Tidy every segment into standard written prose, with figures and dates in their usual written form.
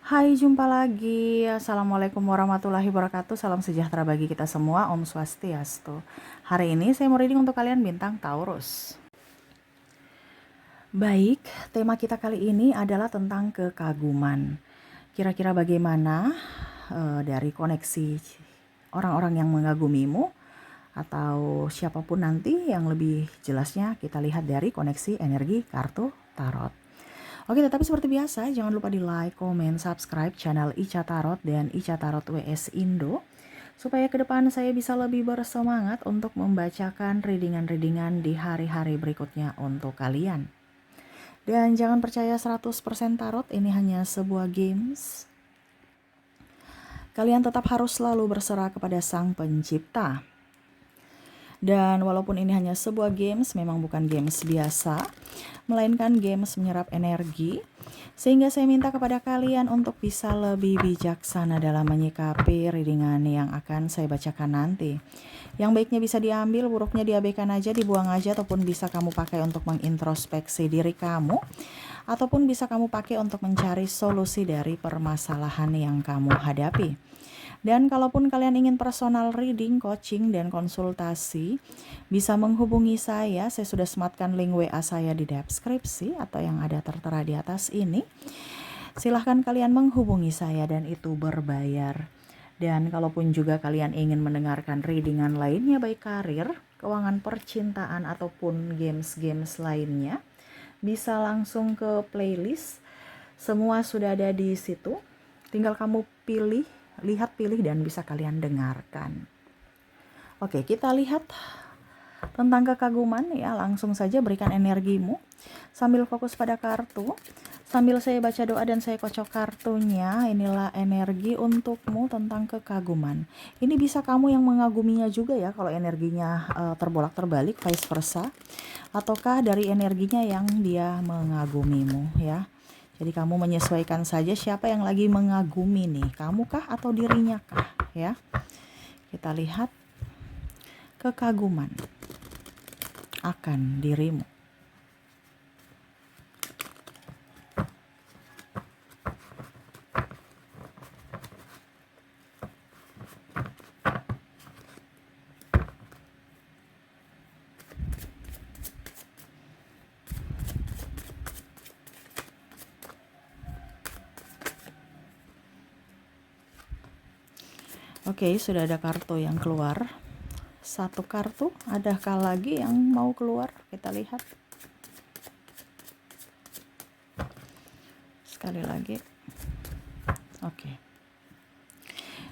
Hai, jumpa lagi. Assalamualaikum warahmatullahi wabarakatuh. Salam sejahtera bagi kita semua. Om Swastiastu. Hari ini saya mau reading untuk kalian bintang Taurus. Baik, tema kita kali ini adalah tentang kekaguman. Kira-kira bagaimana dari koneksi orang-orang yang mengagumimu atau siapapun nanti, yang lebih jelasnya kita lihat dari koneksi energi kartu tarot. Oke, tetapi seperti biasa, jangan lupa di like, komen, subscribe channel Ica Tarot dan Ica Tarot WS Indo, supaya ke depan saya bisa lebih bersemangat untuk membacakan readingan-readingan di hari-hari berikutnya untuk kalian. Dan jangan percaya 100% tarot, ini hanya sebuah games. Kalian tetap harus selalu berserah kepada Sang Pencipta. Dan walaupun ini hanya sebuah games, memang bukan games biasa, melainkan games menyerap energi, sehingga saya minta kepada kalian untuk bisa lebih bijaksana dalam menyikapi readingan yang akan saya bacakan nanti. Yang baiknya bisa diambil, buruknya diabaikan aja, dibuang aja, ataupun bisa kamu pakai untuk mengintrospeksi diri kamu, ataupun bisa kamu pakai untuk mencari solusi dari permasalahan yang kamu hadapi. Dan kalaupun kalian ingin personal reading, coaching, dan konsultasi, bisa menghubungi saya. Saya sudah sematkan link WA saya di deskripsi atau yang ada tertera di atas ini. Silahkan kalian menghubungi saya dan itu berbayar. Dan kalaupun juga kalian ingin mendengarkan readingan lainnya, baik karir, keuangan, percintaan, ataupun games-games lainnya, bisa langsung ke playlist. Semua sudah ada di situ. Tinggal kamu pilih, pilih, dan bisa kalian dengarkan. Oke, kita lihat tentang kekaguman ya. Langsung saja berikan energimu sambil fokus pada kartu. Sambil saya baca doa dan saya kocok kartunya, inilah energi untukmu tentang kekaguman. Ini bisa kamu yang mengaguminya juga ya, kalau energinya terbolak-terbalik, vice versa. Ataukah dari energinya yang dia mengagumimu ya. Jadi kamu menyesuaikan saja siapa yang lagi mengagumi nih, kamu kah atau dirinya kah ya. Kita lihat kekaguman akan dirimu. Oke, sudah ada kartu yang keluar. Satu kartu, adakah lagi yang mau keluar? Kita lihat. Sekali lagi. Oke.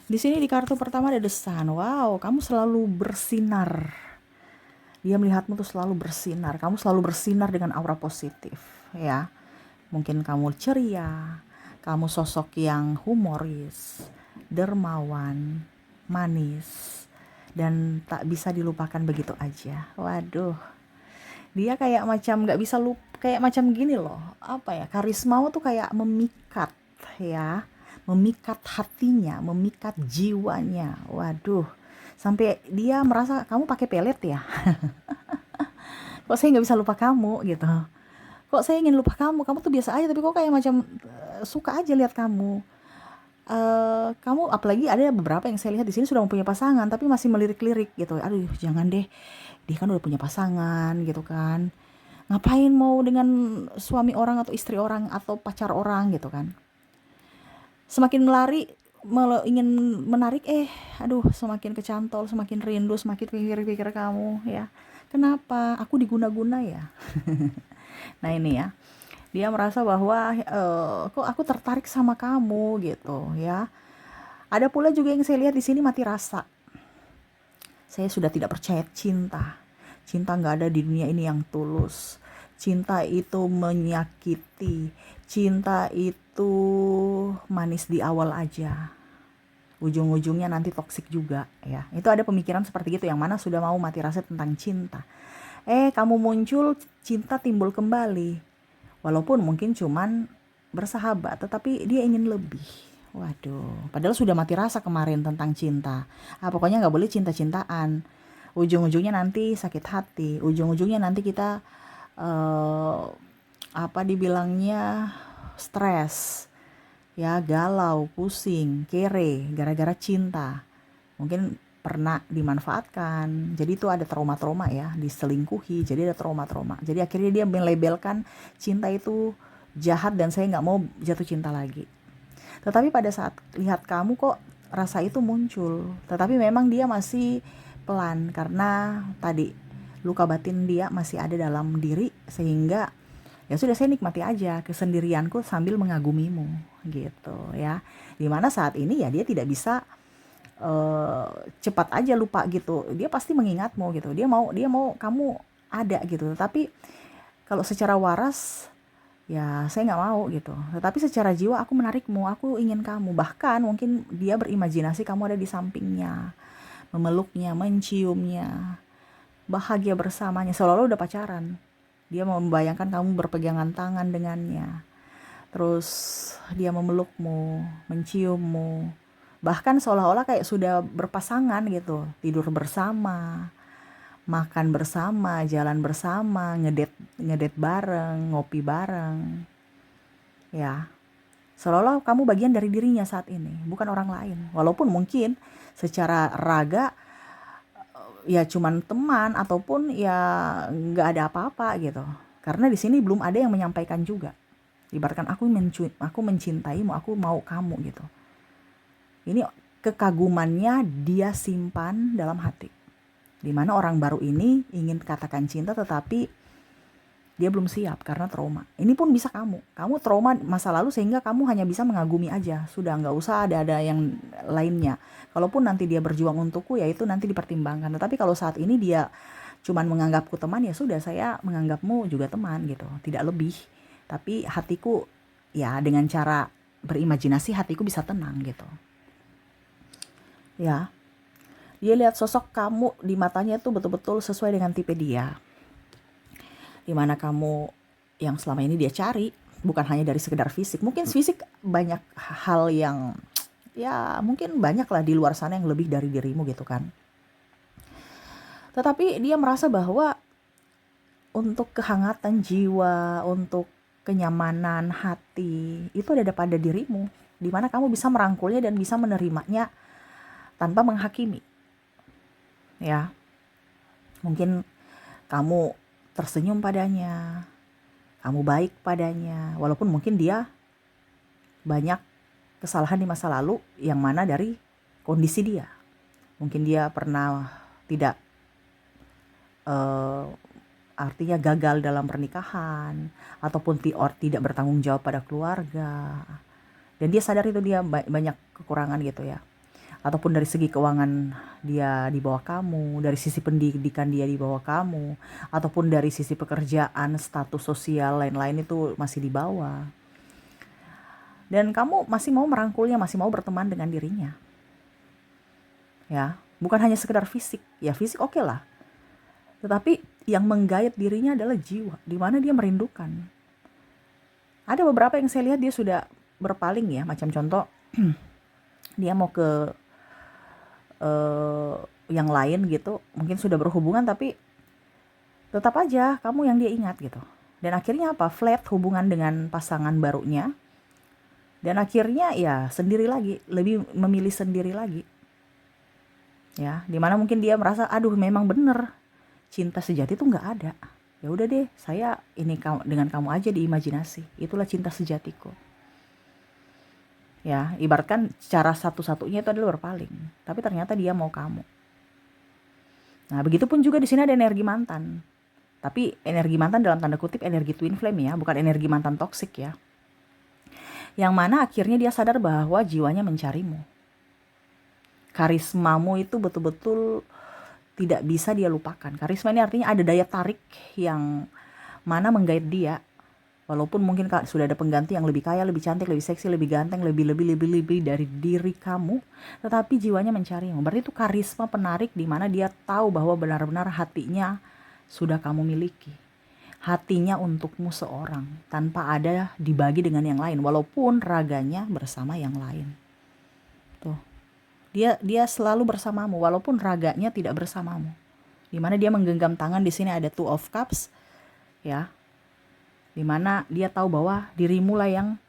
Di sini di kartu pertama ada The Sun. Wow, kamu selalu bersinar. Dia melihatmu tuh selalu bersinar. Kamu selalu bersinar dengan aura positif, ya. Mungkin kamu ceria, kamu sosok yang humoris, dermawan, manis, dan tak bisa dilupakan begitu aja. Waduh, dia kayak macam gak bisa kayak macam gini loh. Apa ya, karismamu tuh kayak memikat ya, memikat hatinya, memikat jiwanya. Waduh, sampai dia merasa kamu pakai pelet ya. Kok saya gak bisa lupa kamu gitu. Kok saya ingin lupa kamu tuh biasa aja, tapi kok kayak macam suka aja lihat kamu. Kamu apalagi ada beberapa yang saya lihat di sini sudah mempunyai pasangan tapi masih melirik-lirik gitu. Aduh, jangan deh. Dia kan udah punya pasangan gitu kan. Ngapain mau dengan suami orang atau istri orang atau pacar orang gitu kan. Semakin melari, ingin menarik, aduh semakin kecantol, semakin rindu, semakin pikir-pikir kamu ya. Kenapa? Aku diguna-guna ya. Nah ini ya. Dia merasa bahwa kok aku tertarik sama kamu gitu ya. Ada pula juga yang saya lihat di sini mati rasa. Saya sudah tidak percaya cinta. Cinta nggak ada di dunia ini yang tulus. Cinta itu menyakiti. Cinta itu manis di awal aja. Ujung-ujungnya nanti toksik juga ya. Itu ada pemikiran seperti itu, yang mana sudah mau mati rasa tentang cinta. Kamu muncul, cinta timbul kembali. Walaupun mungkin cuman bersahabat, tetapi dia ingin lebih. Waduh, padahal sudah mati rasa kemarin tentang cinta. Pokoknya nggak boleh cinta-cintaan. Ujung-ujungnya nanti sakit hati. Ujung-ujungnya nanti kita dibilangnya stres. ya galau, pusing, kere gara-gara cinta. Mungkin pernah dimanfaatkan, jadi itu ada trauma-trauma ya, diselingkuhi, jadi ada trauma-trauma. Jadi akhirnya dia melabelkan cinta itu jahat dan saya nggak mau jatuh cinta lagi. Tetapi pada saat lihat kamu kok rasa itu muncul, tetapi memang dia masih pelan karena tadi luka batin dia masih ada dalam diri, sehingga ya sudah saya nikmati aja kesendirianku sambil mengagumimu gitu ya. Dimana saat ini ya dia tidak bisa cepat aja lupa gitu, dia pasti mengingatmu gitu, dia mau kamu ada gitu. Tapi kalau secara waras ya saya nggak mau gitu, tetapi secara jiwa aku menarikmu, aku ingin kamu. Bahkan mungkin dia berimajinasi kamu ada di sampingnya, memeluknya, menciumnya, bahagia bersamanya, seolah-olah udah pacaran. Dia mau membayangkan kamu berpegangan tangan dengannya, terus dia memelukmu, menciummu, bahkan seolah-olah kayak sudah berpasangan gitu, tidur bersama, makan bersama, jalan bersama, ngedet ngedet bareng, ngopi bareng, ya. Seolah-olah kamu bagian dari dirinya saat ini, bukan orang lain. Walaupun mungkin secara raga ya cuman teman ataupun ya nggak ada apa-apa gitu. Karena di sini belum ada yang menyampaikan juga. Ibaratkan aku mencintaimu, aku mau kamu gitu. Ini kekagumannya dia simpan dalam hati. Dimana orang baru ini ingin katakan cinta tetapi dia belum siap karena trauma. Ini pun bisa kamu. Kamu trauma masa lalu sehingga kamu hanya bisa mengagumi aja. Sudah nggak usah ada yang lainnya. Kalaupun nanti dia berjuang untukku ya itu nanti dipertimbangkan. Tetapi kalau saat ini dia cuman menganggapku teman, ya sudah, saya menganggapmu juga teman gitu. Tidak lebih. Tapi hatiku ya dengan cara berimajinasi hatiku bisa tenang gitu. Ya. Dia lihat sosok kamu di matanya itu betul-betul sesuai dengan tipe dia. Dimana kamu yang selama ini dia cari, bukan hanya dari sekedar fisik. Mungkin fisik banyak hal yang ya mungkin banyak lah di luar sana yang lebih dari dirimu gitu kan. Tetapi dia merasa bahwa untuk kehangatan jiwa, untuk kenyamanan hati itu ada pada dirimu, dimana kamu bisa merangkulnya dan bisa menerimanya tanpa menghakimi. Ya, mungkin kamu tersenyum padanya, kamu baik padanya, walaupun mungkin dia banyak kesalahan di masa lalu yang mana dari kondisi dia. Mungkin dia pernah tidak artinya gagal dalam pernikahan, ataupun tidak bertanggung jawab pada keluarga. Dan dia sadar itu dia banyak kekurangan gitu ya. Ataupun dari segi keuangan dia di bawah kamu, dari sisi pendidikan dia di bawah kamu, ataupun dari sisi pekerjaan, status sosial lain-lain itu masih di bawah. Dan kamu masih mau merangkulnya, masih mau berteman dengan dirinya. Ya, bukan hanya sekedar fisik. Ya fisik oke lah. Tetapi yang menggait dirinya adalah jiwa, di mana dia merindukan. Ada beberapa yang saya lihat dia sudah berpaling ya, macam contoh dia mau ke yang lain gitu, mungkin sudah berhubungan tapi tetap aja kamu yang dia ingat gitu. Dan akhirnya apa? Flat hubungan dengan pasangan barunya. Dan akhirnya ya sendiri lagi, lebih memilih sendiri lagi. Ya, dimana mungkin dia merasa aduh memang bener cinta sejati itu nggak ada. Ya udah deh, saya ini dengan kamu aja di imajinasi. Itulah cinta sejatiku. Ya, ibaratkan cara satu-satunya itu adalah berpaling. Tapi ternyata dia mau kamu. Nah, begitupun juga di sini ada energi mantan. Tapi energi mantan dalam tanda kutip energi twin flame ya, bukan energi mantan toksik ya. Yang mana akhirnya dia sadar bahwa jiwanya mencarimu. Karismamu itu betul-betul tidak bisa dia lupakan. Karisma ini artinya ada daya tarik yang mana menggait dia. Walaupun mungkin sudah ada pengganti yang lebih kaya, lebih cantik, lebih seksi, lebih ganteng, lebih dari diri kamu, tetapi jiwanya mencarimu. Berarti itu karisma penarik di mana dia tahu bahwa benar-benar hatinya sudah kamu miliki. Hatinya untukmu seorang, tanpa ada dibagi dengan yang lain, walaupun raganya bersama yang lain. Tuh. Dia selalu bersamamu walaupun raganya tidak bersamamu. Di mana dia menggenggam tangan, di sini ada Two of Cups ya. Dimana dia tahu bahwa dirimu lah yang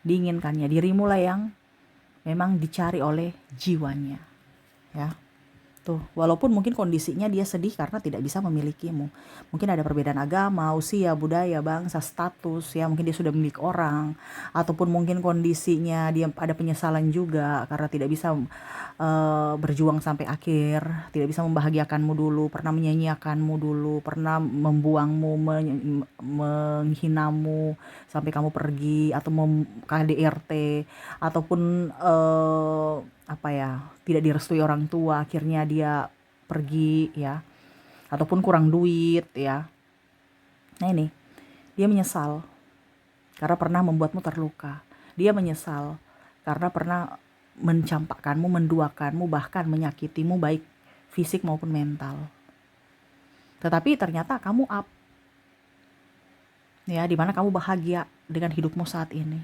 diinginkannya. Dirimu lah yang memang dicari oleh jiwanya, ya. Tuh, walaupun mungkin kondisinya dia sedih karena tidak bisa memilikimu. Mungkin ada perbedaan agama, usia, budaya, bangsa, status, ya mungkin dia sudah memiliki orang, ataupun mungkin kondisinya dia ada penyesalan juga karena tidak bisa berjuang sampai akhir, tidak bisa membahagiakanmu dulu, pernah menyanyiakanmu dulu, pernah membuangmu, menghinamu sampai kamu pergi, atau KDRT, ataupun apa ya, tidak direstui orang tua, akhirnya dia pergi, ya, ataupun kurang duit, ya. Nah ini, dia menyesal karena pernah membuatmu terluka. Dia menyesal karena pernah mencampakkanmu, menduakanmu, bahkan menyakitimu baik fisik maupun mental. Tetapi ternyata kamu up, ya, dimana kamu bahagia dengan hidupmu saat ini.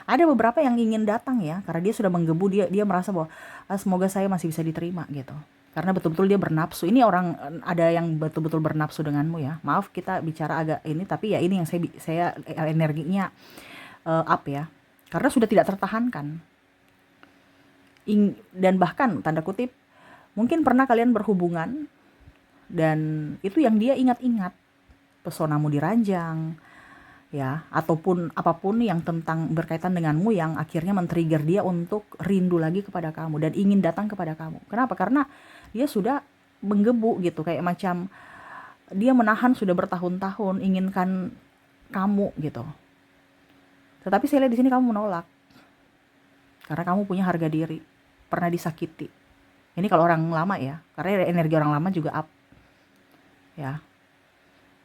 Ada beberapa yang ingin datang, ya, karena dia sudah menggebu, dia merasa bahwa semoga saya masih bisa diterima gitu. Karena betul-betul dia bernafsu. Ini orang, ada yang betul-betul bernafsu denganmu, ya. Maaf kita bicara agak ini, tapi ya ini yang saya energinya up, ya. Karena sudah tidak tertahankan. Dan bahkan tanda kutip mungkin pernah kalian berhubungan dan itu yang dia ingat-ingat, pesonamu diranjang, ya, ataupun apapun yang tentang berkaitan denganmu yang akhirnya men-trigger dia untuk rindu lagi kepada kamu dan ingin datang kepada kamu. Kenapa? Karena dia sudah menggebu gitu, kayak macam dia menahan sudah bertahun-tahun inginkan kamu gitu. Tetapi saya lihat di sini kamu menolak karena kamu punya harga diri, pernah disakiti. Ini kalau orang lama, ya, karena energi orang lama juga up, ya.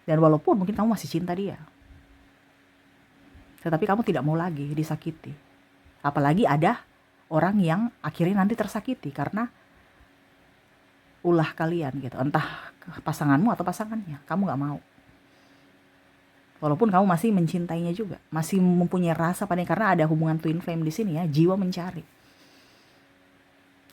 Dan walaupun mungkin kamu masih cinta dia, tetapi kamu tidak mau lagi disakiti. Apalagi ada orang yang akhirnya nanti tersakiti karena ulah kalian gitu. Entah pasanganmu atau pasangannya, kamu gak mau. Walaupun kamu masih mencintainya juga, masih mempunyai rasa padanya, karena ada hubungan twin flame di sini, ya, jiwa mencari.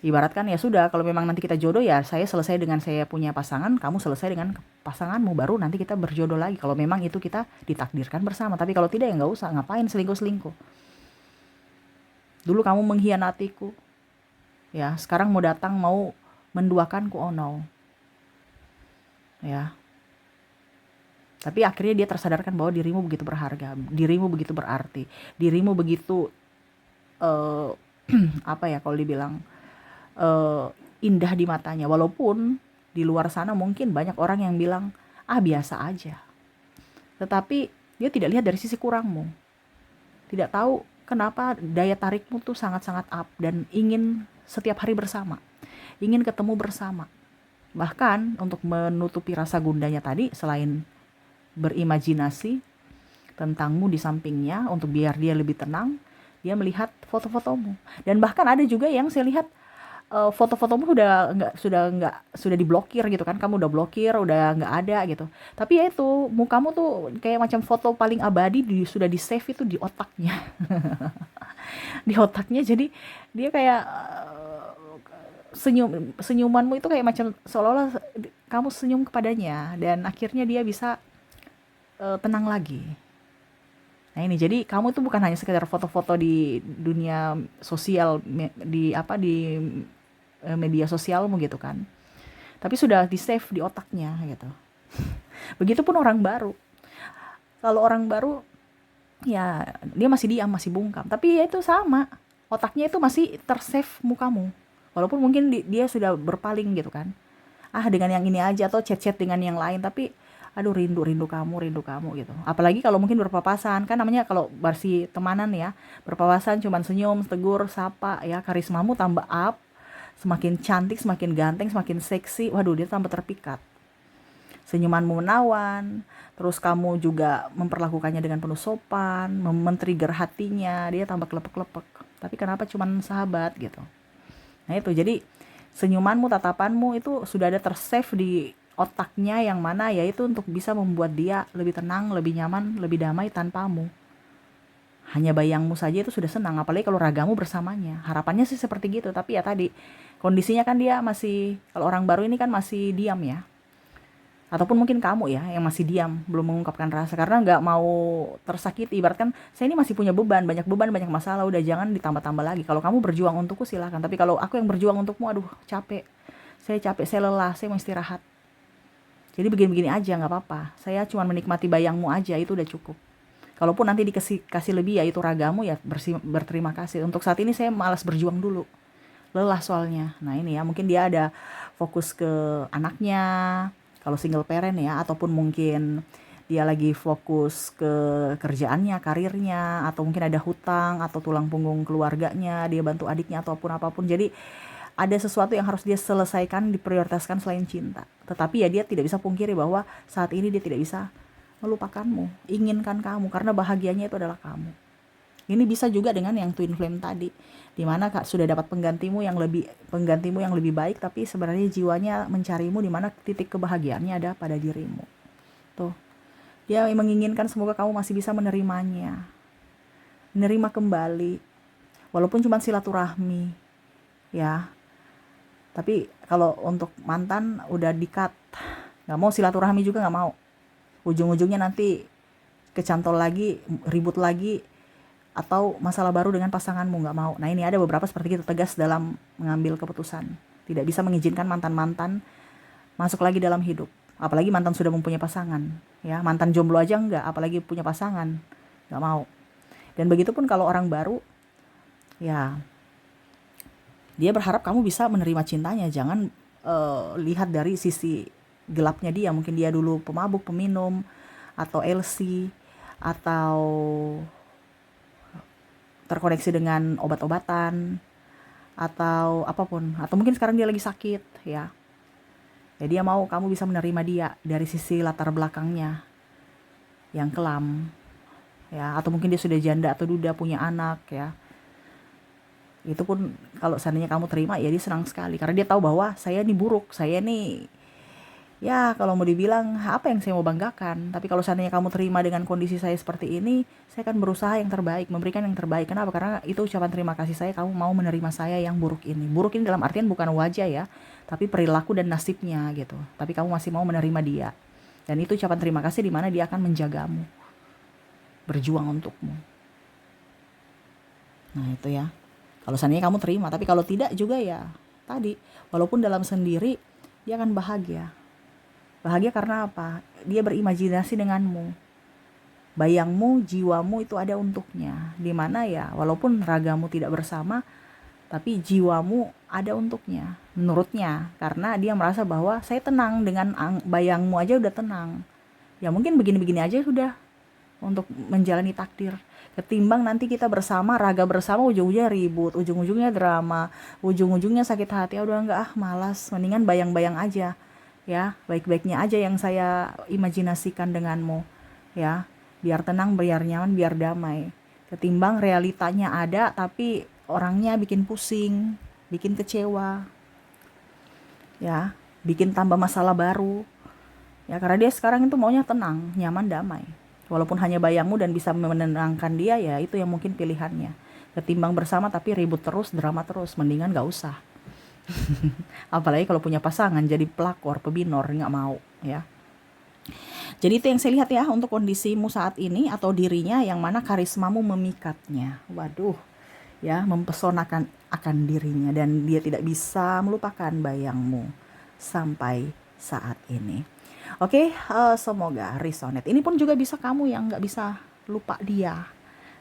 Ibaratkan ya sudah, kalau memang nanti kita jodoh, ya saya selesai dengan saya punya pasangan, kamu selesai dengan pasanganmu, baru nanti kita berjodoh lagi. Kalau memang itu kita ditakdirkan bersama. Tapi kalau tidak, ya nggak usah, ngapain selingkuh-selingkuh. Dulu kamu mengkhianatiku, ya, sekarang mau datang mau menduakanku, oh no, ya. Tapi akhirnya dia tersadarkan bahwa dirimu begitu berharga, dirimu begitu berarti, dirimu begitu apa ya kalau dibilang indah di matanya. Walaupun di luar sana mungkin banyak orang yang bilang biasa aja, tetapi dia tidak lihat dari sisi kurangmu, tidak tahu kenapa daya tarikmu tuh sangat-sangat up dan ingin setiap hari bersama, ingin ketemu bersama. Bahkan untuk menutupi rasa gundanya tadi, selain berimajinasi tentangmu di sampingnya untuk biar dia lebih tenang, dia melihat foto-fotomu. Dan bahkan ada juga yang saya lihat foto-fotomu sudah diblokir gitu kan, kamu udah blokir, udah nggak ada gitu. Tapi ya itu, mukamu tuh kayak macam foto paling abadi sudah di save itu di otaknya. Di otaknya, jadi dia kayak senyumanmu itu kayak macam seolah-olah kamu senyum kepadanya dan akhirnya dia bisa tenang lagi. Nah ini, jadi kamu itu bukan hanya sekedar foto-foto di dunia sosial, di media sosialmu gitu kan, tapi sudah di save di otaknya gitu. Begitupun orang baru. Kalau orang baru, ya dia masih diam, masih bungkam, tapi ya itu sama, otaknya itu masih tersave mukamu, walaupun mungkin dia sudah berpaling gitu kan, dengan yang ini aja, atau chat-chat dengan yang lain, tapi aduh rindu kamu gitu. Apalagi kalau mungkin berpapasan, kan namanya kalau bersih temanan, ya, berpapasan cuman senyum, tegur, sapa, ya, karismamu tambah up, semakin cantik, semakin ganteng, semakin seksi, waduh dia tambah terpikat. Senyumanmu menawan, terus kamu juga memperlakukannya dengan penuh sopan, men-trigger hatinya, dia tambah kelepek-kelepek. Tapi kenapa cuman sahabat gitu. Nah itu, jadi senyumanmu, tatapanmu itu sudah ada tersave di otaknya, yang mana yaitu untuk bisa membuat dia lebih tenang, lebih nyaman, lebih damai tanpamu. Hanya bayangmu saja itu sudah senang, apalagi kalau ragamu bersamanya. Harapannya sih seperti gitu, tapi ya tadi kondisinya kan dia masih, kalau orang baru ini kan masih diam, ya. Ataupun mungkin kamu ya yang masih diam, belum mengungkapkan rasa karena nggak mau tersakiti. Ibaratkan saya ini masih punya beban, banyak masalah, udah jangan ditambah-tambah lagi. Kalau kamu berjuang untukku silahkan, tapi kalau aku yang berjuang untukmu, aduh capek. Saya capek, saya lelah, saya mau istirahat. Jadi begini-begini aja nggak apa-apa. Saya cuma menikmati bayangmu aja, itu udah cukup. Kalaupun nanti kasih lebih ya itu ragamu ya berterima kasih. Untuk saat ini saya malas berjuang dulu. Lelah soalnya. Nah ini ya mungkin dia ada fokus ke anaknya, kalau single parent ya, ataupun mungkin dia lagi fokus ke kerjaannya, karirnya, atau mungkin ada hutang atau tulang punggung keluarganya, dia bantu adiknya ataupun apapun. Jadi ada sesuatu yang harus dia selesaikan, diprioritaskan selain cinta. Tetapi ya dia tidak bisa pungkiri bahwa saat ini dia tidak bisa melupakanmu, inginkan kamu, karena bahagianya itu adalah kamu. Ini bisa juga dengan yang twin flame tadi, dimana kak sudah dapat penggantimu yang lebih baik, tapi sebenarnya jiwanya mencarimu, dimana titik kebahagiaannya ada pada dirimu. Tuh, dia menginginkan semoga kamu masih bisa menerimanya, menerima kembali, walaupun cuma silaturahmi, ya. Tapi kalau untuk mantan udah di-cut, nggak mau silaturahmi juga nggak mau. Ujung-ujungnya nanti kecantol lagi, ribut lagi, atau masalah baru dengan pasanganmu, nggak mau. Nah ini ada beberapa seperti itu, tegas dalam mengambil keputusan. Tidak bisa mengizinkan mantan-mantan masuk lagi dalam hidup. Apalagi mantan sudah mempunyai pasangan. Ya, mantan jomblo aja nggak, apalagi punya pasangan. Nggak mau. Dan begitupun kalau orang baru, ya dia berharap kamu bisa menerima cintanya. Jangan lihat dari sisi gelapnya dia. Mungkin dia dulu pemabuk, peminum, atau LC, atau terkoneksi dengan obat-obatan, atau apapun. Atau mungkin sekarang dia lagi sakit, ya. Ya dia mau kamu bisa menerima dia dari sisi latar belakangnya yang kelam, ya. Atau mungkin dia sudah janda atau duda, punya anak, ya. Itu pun kalau seandainya kamu terima ya dia senang sekali karena dia tahu bahwa saya ini buruk, saya ini ya kalau mau dibilang apa yang saya mau banggakan. Tapi kalau seandainya kamu terima dengan kondisi saya seperti ini, saya akan berusaha yang terbaik, memberikan yang terbaik. Kenapa? Karena itu ucapan terima kasih saya, kamu mau menerima saya yang buruk ini. Buruk ini dalam artian bukan wajah ya, tapi perilaku dan nasibnya gitu. Tapi kamu masih mau menerima dia, dan itu ucapan terima kasih di mana dia akan menjagamu, berjuang untukmu. Nah itu ya, kalau seandainya kamu terima. Tapi kalau tidak juga ya tadi, walaupun dalam sendiri dia akan bahagia. Bahagia karena apa? Dia berimajinasi denganmu. Bayangmu, jiwamu itu ada untuknya. Dimana ya walaupun ragamu tidak bersama, tapi jiwamu ada untuknya. Menurutnya, karena dia merasa bahwa saya tenang dengan bayangmu aja udah tenang. Ya mungkin begini-begini aja sudah untuk menjalani takdir. Ketimbang nanti kita bersama, raga bersama, ujung-ujungnya ribut, ujung-ujungnya drama, ujung-ujungnya sakit hati. Udah enggak, malas, mendingan bayang-bayang aja. Ya, baik-baiknya aja yang saya imajinasikan denganmu. Ya, biar tenang, biar nyaman, biar damai. Ketimbang realitanya ada tapi orangnya bikin pusing, bikin kecewa. Ya, bikin tambah masalah baru. Ya, karena dia sekarang itu maunya tenang, nyaman, damai. Walaupun hanya bayangmu dan bisa menenangkan dia, ya itu yang mungkin pilihannya. Ketimbang bersama tapi ribut terus, drama terus, mendingan gak usah. Apalagi kalau punya pasangan jadi pelakor, pebinor, nggak mau ya. Jadi itu yang saya lihat ya untuk kondisimu saat ini atau dirinya yang mana karismamu memikatnya. Waduh, ya mempesonakan akan dirinya dan dia tidak bisa melupakan bayangmu sampai saat ini. Oke, semoga resonate. Ini pun juga bisa kamu yang nggak bisa lupa dia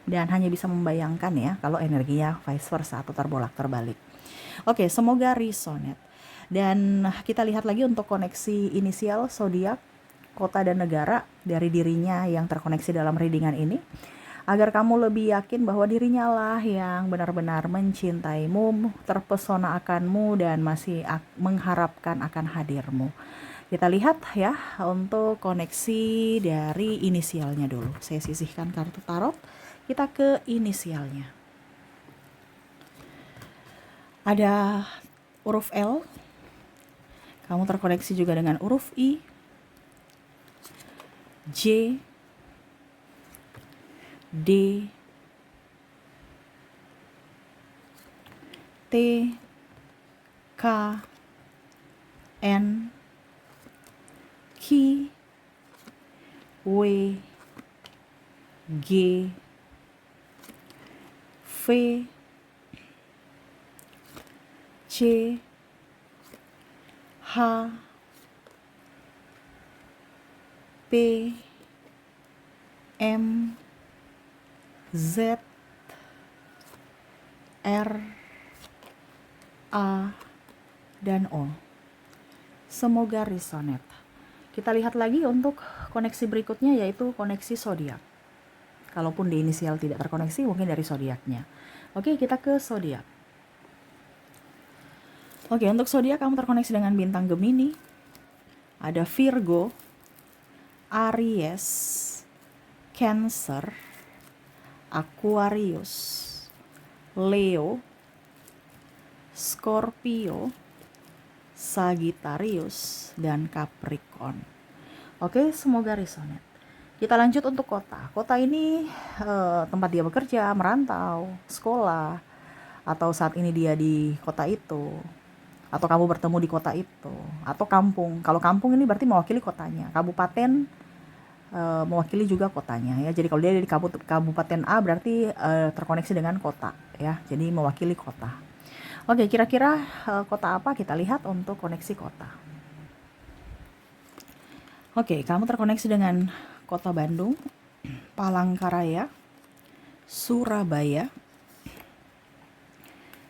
dan hanya bisa membayangkan ya kalau energinya vice versa atau terbolak-terbalik. Oke, semoga resonate. Dan kita lihat lagi untuk koneksi inisial zodiak, kota dan negara dari dirinya yang terkoneksi dalam readingan ini, agar kamu lebih yakin bahwa dirinya lah yang benar-benar mencintaimu, terpesona akanmu, dan masih mengharapkan akan hadirmu. Kita lihat ya untuk koneksi dari inisialnya dulu. Saya sisihkan kartu tarot, kita ke inisialnya. Ada huruf L, kamu terkoneksi juga dengan huruf I, J, D, T, K, N, Q, Ki, W, G, V, C, H, P, M, Z, R, A, dan O. Semoga resonate. Kita lihat lagi untuk koneksi berikutnya, yaitu koneksi zodiak. Kalaupun di inisial tidak terkoneksi, mungkin dari zodiaknya. Oke, kita ke zodiak. Oke, untuk zodiak kamu terkoneksi dengan bintang Gemini. Ada Virgo, Aries, Cancer, Aquarius, Leo, Scorpio, Sagittarius, dan Capricorn. Oke, semoga resonate. Kita lanjut untuk kota. Kota ini tempat dia bekerja, merantau, sekolah, atau saat ini dia di kota itu, atau kamu bertemu di kota itu, atau kampung. Kalau kampung ini berarti mewakili kotanya. Kabupaten mewakili juga kotanya ya. Jadi kalau dia di kabupaten A berarti terkoneksi dengan kota ya. Jadi mewakili kota. Oke, kira-kira kota apa? Kita lihat untuk koneksi kota. Oke, kamu terkoneksi dengan kota Bandung, Palangkaraya, Surabaya,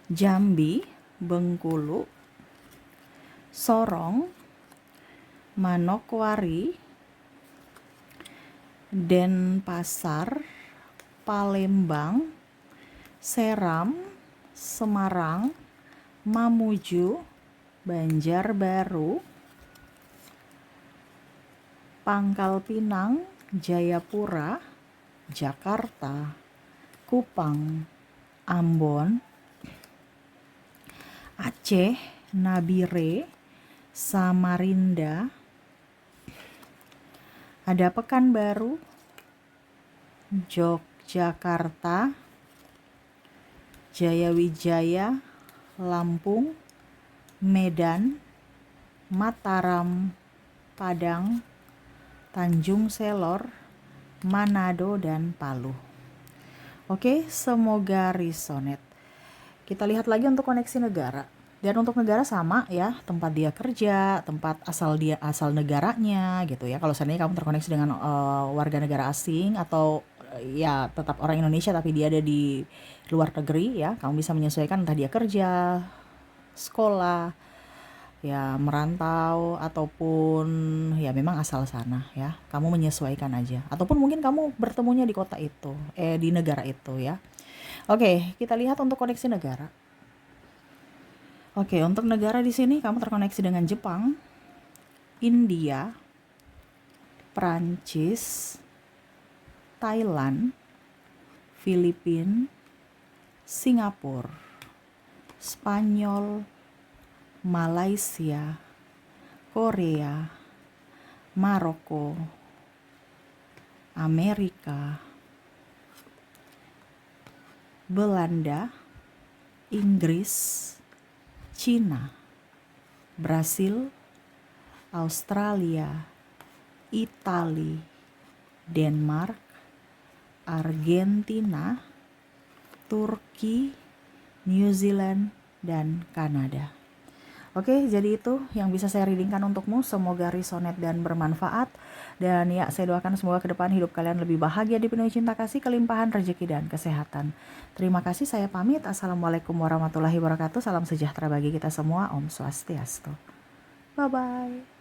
Jambi, Bengkulu, Sorong, Manokwari, Denpasar, Palembang, Seram, Semarang, Mamuju, Banjarbaru, Pangkal Pinang, Jayapura, Jakarta, Kupang, Ambon, Aceh, Nabire, Samarinda, ada Pekanbaru, Yogyakarta, Jayawijaya, Lampung, Medan, Mataram, Padang, Tanjung Selor, Manado, dan Palu. Oke, semoga resonate. Kita lihat lagi untuk koneksi negara. Dan untuk negara sama ya, tempat dia kerja, tempat asal negaranya gitu ya. Kalau seandainya kamu terkoneksi dengan warga negara asing atau ya tetap orang Indonesia tapi dia ada di luar negeri ya, kamu bisa menyesuaikan entah dia kerja, sekolah, ya merantau, ataupun ya memang asal sana ya. Kamu menyesuaikan aja. Ataupun mungkin kamu bertemunya di kota itu, di negara itu ya. Oke, kita lihat untuk koneksi negara. Oke, untuk negara di sini kamu terkoneksi dengan Jepang, India, Prancis, Thailand, Filipina, Singapura, Spanyol, Malaysia, Korea, Maroko, Amerika, Belanda, Inggris, Cina, Brasil, Australia, Italia, Denmark, Argentina, Turki, New Zealand, dan Kanada. Oke, jadi itu yang bisa saya readingkan untukmu. Semoga resonate dan bermanfaat. Dan ya, saya doakan semoga ke depan hidup kalian lebih bahagia, dipenuhi cinta kasih, kelimpahan rezeki, dan kesehatan. Terima kasih, saya pamit. Assalamualaikum warahmatullahi wabarakatuh. Salam sejahtera bagi kita semua. Om Swastiastu. Bye-bye.